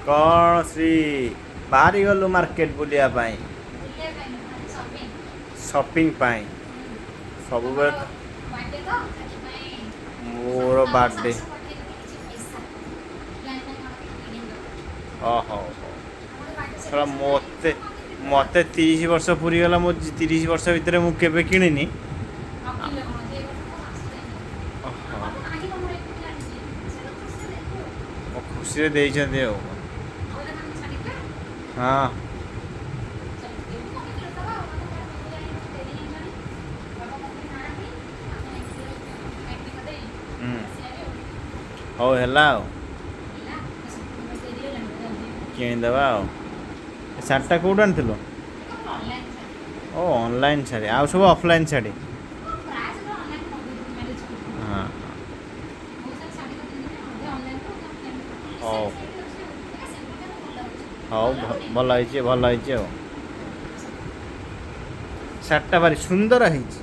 कौन श्री बाहरी गलु मार्केट बुलिया पाई शॉपिंग पाई सब बेले तो मोर बर्थडे ओहो थोड़ा मते मते 30 वर्ष पूरी गला मो 30 वर्ष भितर मु केबे किनिनी ओहो मो खुशी रे देइछन्ते हो हाँ हौ ହେଲା ଆଉ କିଣିଦେବା ଆଉ ଏ ଶାଢ଼ୀଟା କେଉଁଠୁ ଆଣିଥିଲୁ ଓ ଅନଲାଇନ୍ ଶାଢ଼ୀ ଆଉ ସବୁ ଅଫଲାଇନ୍ ଶାଢ଼ୀ ହଁ ହଉ ହଉ ଭଲ ହେଇଛି ଆଉ ଶାଢ଼ୀଟା ଭାରି ସୁନ୍ଦର ହେଇଛି